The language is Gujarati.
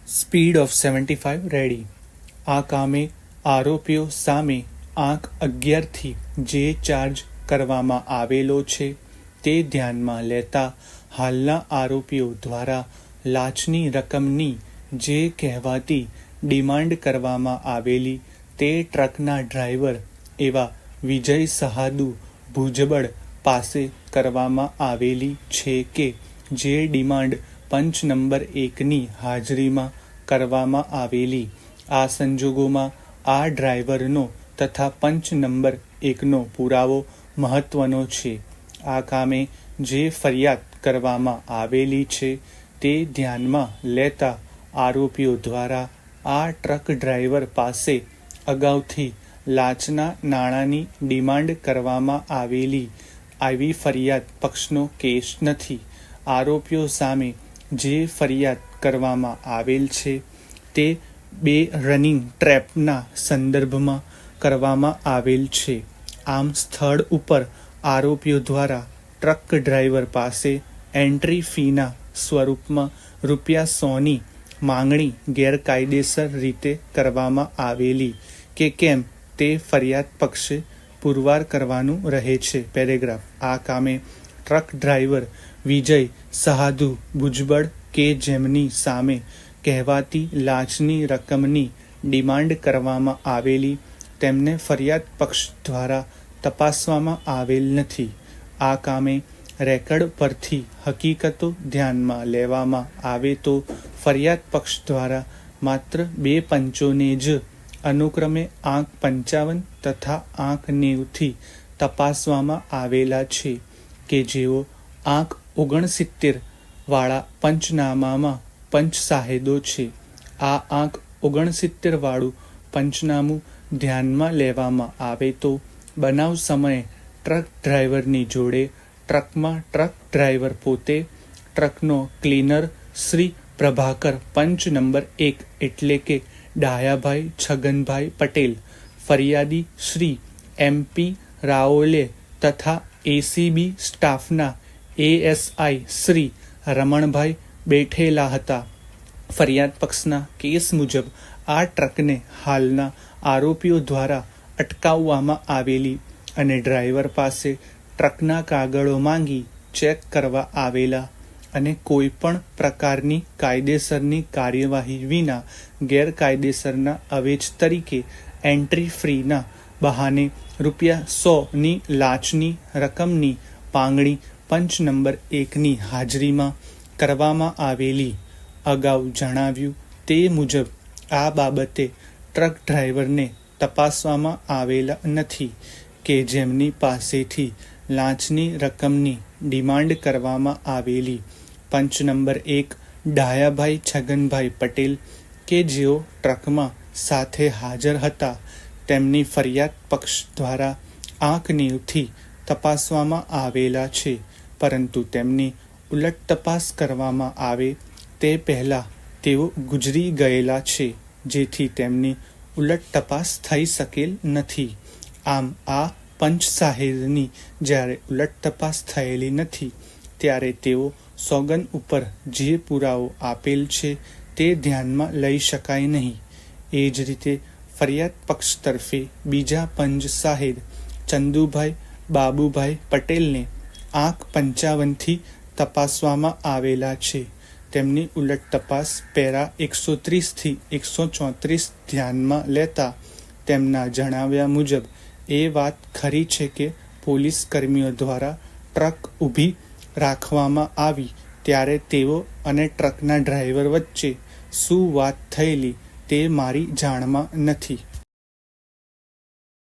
Speed of 75 ready. આ કામે આરોપીઓ સામે આંક 11થી જે ચાર્જ કરવામાં આવેલો છે તે ધ્યાનમાં લેતા હાલના આરોપીઓ દ્વારા લાંચની રકમની જે કહેવાતી ડિમાન્ડ કરવામાં આવેલી તે ટ્રકના ડ્રાઈવર એવા વિજય સહાદુ ભુજબળ પાસે કરવામાં આવેલી છે કે જે ડિમાન્ડ પંચ નંબર 1ની હાજરીમાં કરવામાં આવેલી. આ સંજોગોમાં આ ડ્રાઈવરનો તથા પંચ નંબર 1નો પુરાવો મહત્વનો છે. આ કામે જે ફરિયાદ કરવામાં આવેલી છે તે ધ્યાનમાં લેતા આરોપીઓ દ્વારા આ ટ્રક ડ્રાઈવર પાસે અગાઉથી લાંચના નાણાંની ડિમાન્ડ કરવામાં આવેલી આવી ફરિયાદ પક્ષનો કેસ નથી. આરોપીઓ સામે જે ફરિયાદ કરવામાં આવેલ છે તે 2 રનિંગ ટ્રેપના સંદર્ભમાં કરવામાં આવેલ છે. આમ સ્થળ ઉપર આરોપીઓ દ્વારા ટ્રક ડ્રાઈવર પાસે એન્ટ્રી ફીના સ્વરૂપમાં ₹100ની માંગણી ગેરકાયદેસર રીતે કરવામાં આવેલી કે કેમ તે ફરિયાદ પક્ષે પુરવાર કરવાનું રહે છે. પેરેગ્રાફ. આ કામે ટ્રક ડ્રાઈવર વિજય સહાદુ ભુજબળ કે જેમની સામે કહેવાતી લાંચની રકમની ડિમાન્ડ કરવામાં આવેલી તેમને ફરિયાદ પક્ષ દ્વારા તપાસવામાં આવેલ નથી. આ કામે રેકર્ડ પરથી હકીકતો ધ્યાનમાં લેવામાં આવે તો ફરિયાદ પક્ષ દ્વારા માત્ર 2 પંચોને જ અનુક્રમે આંક 55 તથા આંક 90થી તપાસવામાં આવેલા છે કે જેઓ આંક 69 વાળા પંચનામામાં પંચ સાહેદો છે. આ આંક 69 વાળું પંચનામું ધ્યાનમાં લેવામાં આવે તો બનાવ સમયે ટ્રક ડ્રાઈવરની જોડે ટ્રકમાં ટ્રક ડ્રાઈવર પોતે, ટ્રકનો ક્લીનર શ્રી પ્રભાકર પંચ નંબર 1 એટલે કે ડાયાભાઈ છગનભાઈ પટેલ, ફરિયાદી શ્રી MP રાઓલે તથા ACB સ્ટાફના ASI શ્રી રમણભાઈ બેઠેલા હતા. ફરિયાદ પક્ષના કેસ મુજબ આ ટ્રકને હાલના આરોપીઓ દ્વારા અટકાવવામાં આવેલી અને ડ્રાઈવર પાસે ટ્રકના કાગળો માંગી ચેક કરવા આવેલા અને કોઈ પણ પ્રકારની કાયદેસરની કાર્યવાહી વિના ગેરકાયદેસરના અવેજ તરીકે એન્ટ્રી ફ્રીના બહાને ₹100ની લાંચની રકમની માંગણી પંચ નંબર 1ની હાજરીમાં કરવામાં આવેલી. અગાઉ જણાવ્યું તે મુજબ આ બાબતે ટ્રક ડ્રાઈવરને તપાસવામાં આવેલા નથી કે જેમની પાસેથી લાંચની રકમની ડિમાન્ડ કરવામાં આવેલી. પંચ નંબર 1 ડાયાભાઈ છગનભાઈ પટેલ કે જેઓ ટ્રકમાં સાથે હાજર હતા તેમની ફરિયાદ પક્ષ દ્વારા આંક 90થી તપાસવામાં આવેલા છે, પરંતુ તેમની ઉલટ તપાસ કરવામાં આવે તે પહેલાં તેઓ ગુજરી ગયેલા છે, જેથી તેમની ઉલટ તપાસ થઈ શકેલ નથી. આમ આ પંચ સાહેબની જ્યારે ઉલટ તપાસ થયેલી નથી ત્યારે તેઓ સોગંદ ઉપર જે પુરાવો આપેલ છે તે ધ્યાનમાં લઈ શકાય નહીં. એ જ રીતે ફરિયાદ પક્ષ તરફે બીજા પંચ સાહેબ ચંદુભાઈ બાબુભાઈ પટેલને આંક 55થી તપાસવામાં આવેલા છે. તેમની ઉલટ તપાસ પેરા 130થી 134 ધ્યાનમાં લેતા તેમના જણાવ્યા મુજબ એ વાત ખરી છે કે પોલીસ કર્મીઓ દ્વારા ટ્રક ઊભી રાખવામાં આવી ત્યારે તેઓ અને ટ્રકના ડ્રાઈવર વચ્ચે શું વાત થયેલી તે મારી જાણમાં નથી.